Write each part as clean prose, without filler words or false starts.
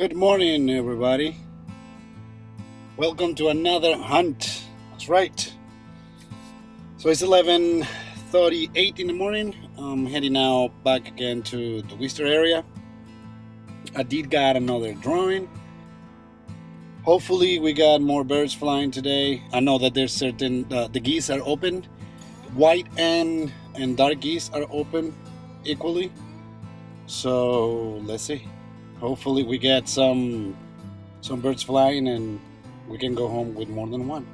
Good morning, everybody. Welcome to another hunt. That's right. So it's 11:38 in the morning. I'm heading now back again to the Worcester area. I did got another drawing. Hopefully, we got more birds flying today. I know that there's certain the geese are open. White and dark geese are open equally. So let's see. Hopefully, we get some birds flying and we can go home with more than one.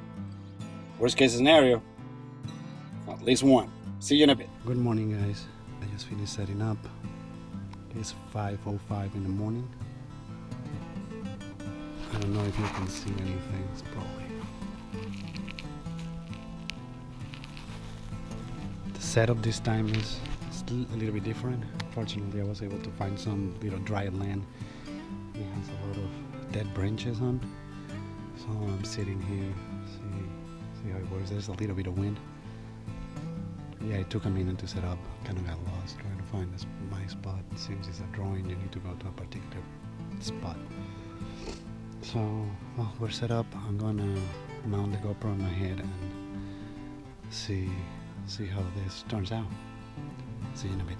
Worst case scenario, at least one. See you in a bit. Good morning, guys. I just finished setting up. It's 5:05 in the morning. I don't know if you can see anything. It's probably the setup this time is a little bit different. Fortunately, I was able to find some little dry land. It has a lot of dead branches on. So I'm sitting here, see how it works. There's a little bit of wind. Yeah, it took a minute to set up. Kind of got lost trying to find my spot. Since it's a drawing, you need to go to a particular spot. So, well, we're set up. I'm gonna mount the GoPro on my head and see how this turns out. See you in a bit.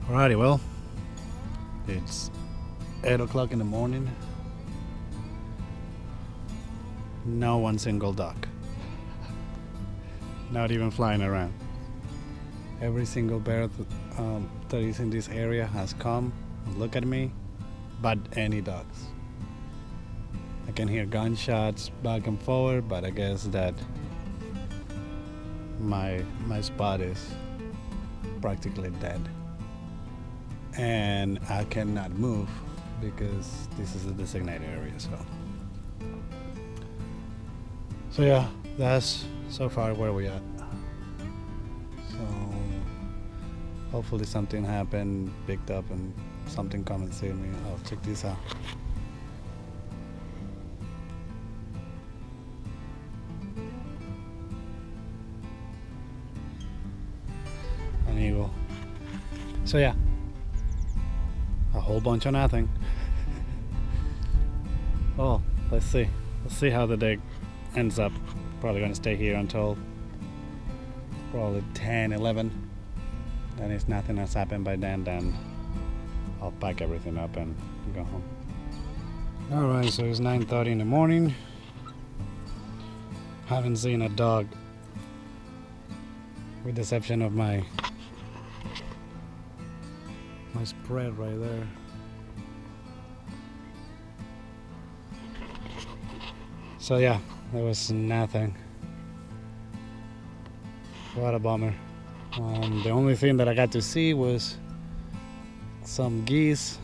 Alrighty, well, it's 8 o'clock in the morning. No one single duck. Not even flying around. Every single bird that is in this area has come and looked at me, but any ducks. I can hear gunshots back and forward, but I guess that my spot is practically dead. And I cannot move because this is a designated area, so yeah, that's so far where we at. So hopefully something happened, picked up, and something come and see me. I'll check this out. An eagle. So yeah, a whole bunch of nothing. Oh, let's see how the day ends up. Probably gonna stay here until probably 10, 11. Then if nothing has happened by then I'll pack everything up and go home. Alright, so it's 9:30 in the morning. Haven't seen a dog, with the exception of my spread right there. So yeah, there was nothing. What a bummer. The only thing that I got to see was some geese,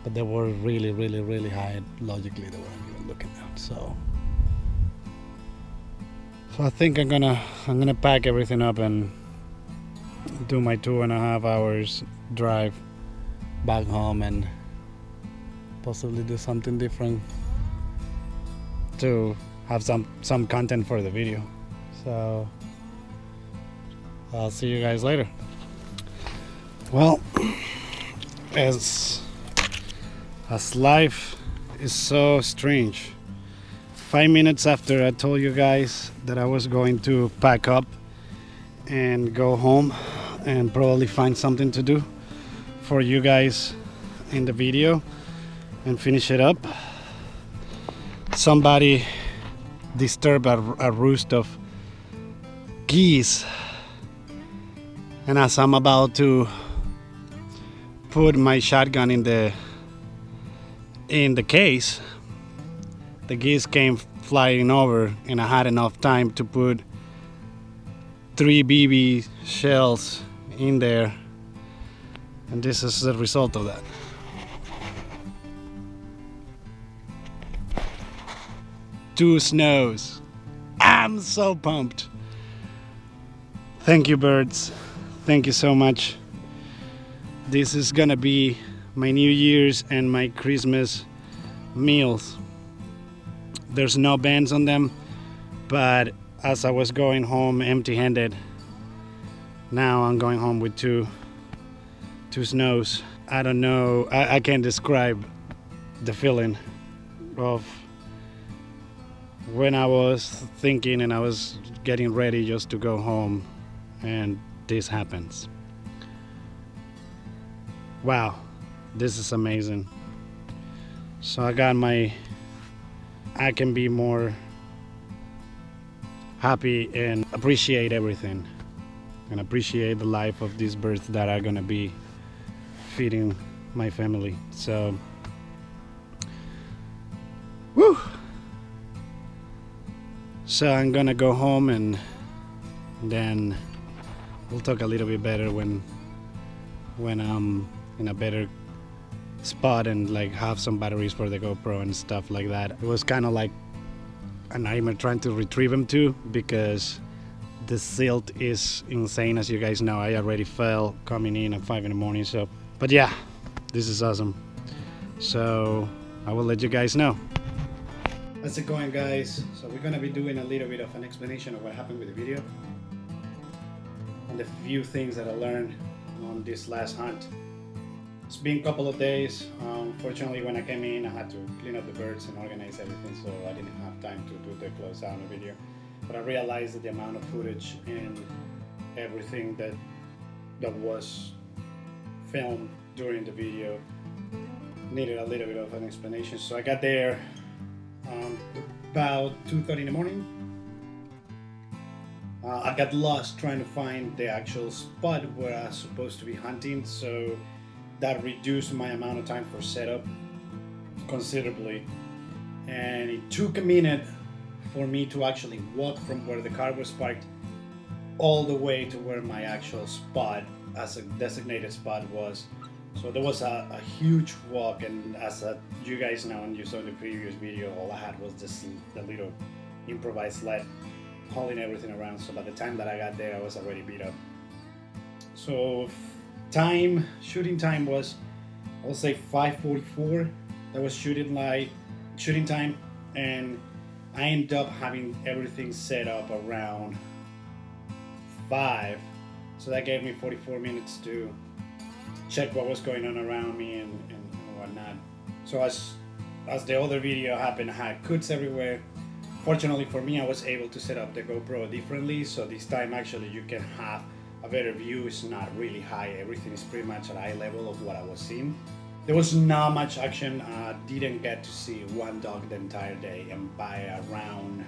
but they were really, really, really high. Logically, they weren't even looking out. So I think I'm gonna pack everything up and do my 2.5 hours drive back home and possibly do something different to have some content for the video. So I'll see you guys later. Well, as life is so strange, 5 minutes after I told you guys that I was going to pack up and go home and probably find something to do for you guys in the video and finish it up, somebody disturbed a roost of geese, and as I'm about to put my shotgun in the case, the geese came flying over, and I had enough time to put 3 BB shells in there, and this is the result of that. Two snows. I'm so pumped. Thank you, birds. Thank you so much. This is gonna be my New Year's and my Christmas meals. There's no bands on them, but as I was going home empty-handed, now I'm going home with two snows. I don't know, I can't describe the feeling of when I was thinking and I was getting ready just to go home and this happens. Wow, this is amazing. So I can be more happy and appreciate everything and appreciate the life of these birds that are gonna be feeding my family. So woo! So I'm gonna go home and then we'll talk a little bit better when I'm in a better spot and like have some batteries for the GoPro and stuff like that. It was kind of like a nightmare trying to retrieve them too, because the silt is insane. As you guys know, I already fell coming in at 5 in the morning. So, but yeah, this is awesome. So I will let you guys know. How's it going, guys? So we're gonna be doing a little bit of an explanation of what happened with the video and the few things that I learned on this last hunt. It's been a couple of days. Fortunately, when I came in, I had to clean up the birds and organize everything, so I didn't have time to do the close down video. But I realized that the amount of footage and everything that was film during the video. Needed a little bit of an explanation. So I got there about 2:30 in the morning. I got lost trying to find the actual spot where I was supposed to be hunting, so that reduced my amount of time for setup considerably. And it took a minute for me to actually walk from where the car was parked all the way to where my actual spot, as a designated spot, was. So there was a huge walk, and as you guys know and you saw the previous video, all I had was just the little improvised sled hauling everything around. So by the time that I got there, I was already beat up. So shooting time was, I'll say 5:44. That was shooting time, and I ended up having everything set up around 5. So that gave me 44 minutes to check what was going on around me and whatnot. So as the other video happened, I had cuts everywhere. Fortunately for me, I was able to set up the GoPro differently, so this time actually you can have a better view. It's not really high, everything is pretty much at eye level of what I was seeing. There was not much action. I didn't get to see one dog the entire day, and by around,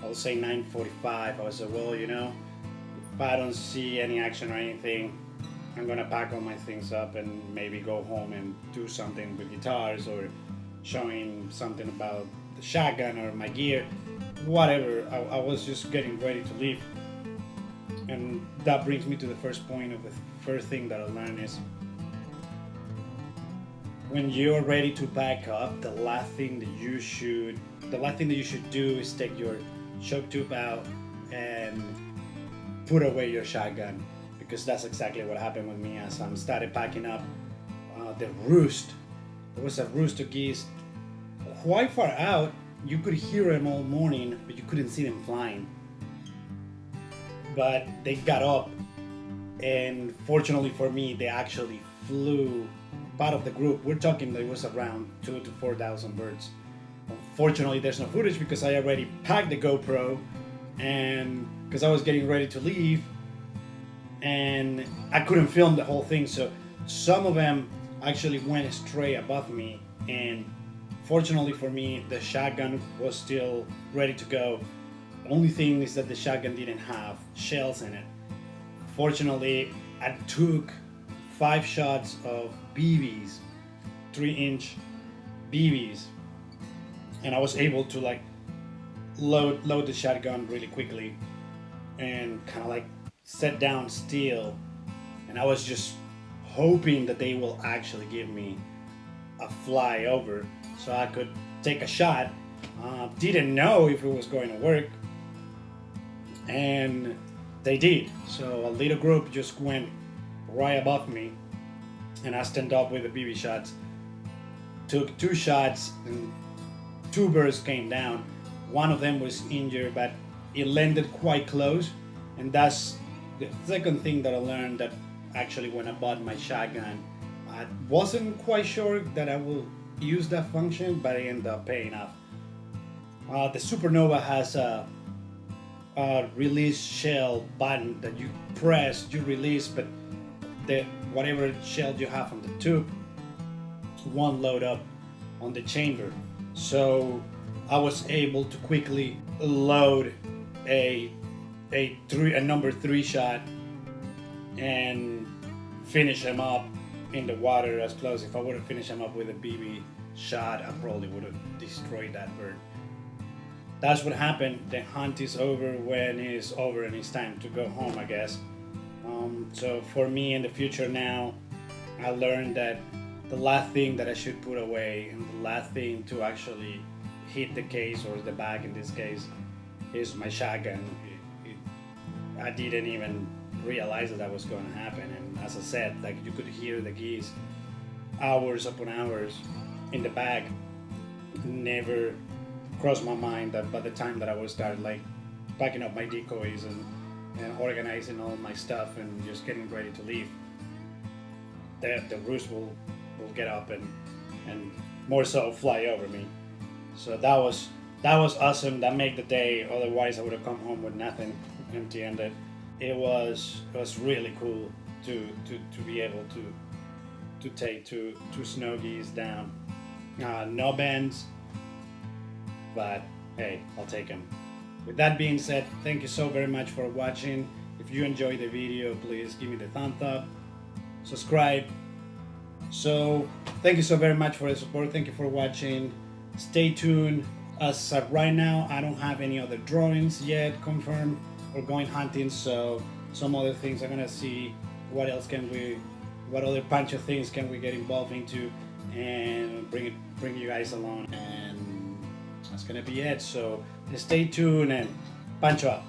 I'll say 9:45, I was like, well, if I don't see any action or anything, I'm gonna pack all my things up and maybe go home and do something with guitars or showing something about the shotgun or my gear, whatever. I was just getting ready to leave. And that brings me to the first point of the first thing that I learned is, when you're ready to pack up, the last thing that you should do is take your shock tube out and put away your shotgun, because that's exactly what happened with me as I started packing up. The roost, there was a roost of geese quite far out. You could hear them all morning, but you couldn't see them flying. But they got up, and fortunately for me, they actually flew. Part of the group, we're talking, there was around 2,000 to 4,000 birds. Unfortunately, there's no footage because I already packed the GoPro, and because I was getting ready to leave, and I couldn't film the whole thing. So some of them actually went straight above me, and fortunately for me, the shotgun was still ready to go. Only thing is that the shotgun didn't have shells in it. Fortunately, I took 5 shots of BBs, 3-inch BBs, and I was able to load the shotgun really quickly and kind of set down still, and I was just hoping that they will actually give me a flyover so I could take a shot. Didn't know if it was going to work, and they did. So a little group just went right above me, and I stand up with the BB shots, took 2 shots, and 2 birds came down. One of them was injured, but it landed quite close, and that's the second thing that I learned, that actually when I bought my shotgun, I wasn't quite sure that I will use that function, but I ended up paying off. The Supernova has a release shell button that you press, you release, but whatever shell you have on the tube won't load up on the chamber. So I was able to quickly load a number 3 shot and finish him up in the water as close. If I would have finished him up with a BB shot, I probably would have destroyed that bird. That's what happened. The hunt is over when it's over and it's time to go home, I guess. So for me in the future now, I learned that the last thing that I should put away, and the last thing to actually hit the case, or the bag in this case, is my shotgun. I didn't even realize that was going to happen, and as I said, you could hear the geese hours upon hours in the bag. Never crossed my mind that by the time that I would start packing up my decoys and organizing all my stuff and just getting ready to leave, the roost will get up and more so fly over me. So that was awesome. That made the day. Otherwise I would have come home with nothing, empty-handed. It was really cool to be able to take two snow geese down. No bends, but hey, I'll take them. With that being said, thank you so very much for watching. If you enjoyed the video, please give me the thumbs up, subscribe. So thank you so very much for the support. Thank you for watching. Stay tuned. As of right now, I don't have any other drawings yet confirmed. We're going hunting, so some other things I'm gonna see what else what other Pancho things can we get involved into, and bring you guys along. And that's gonna be it. So stay tuned, and Pancho out.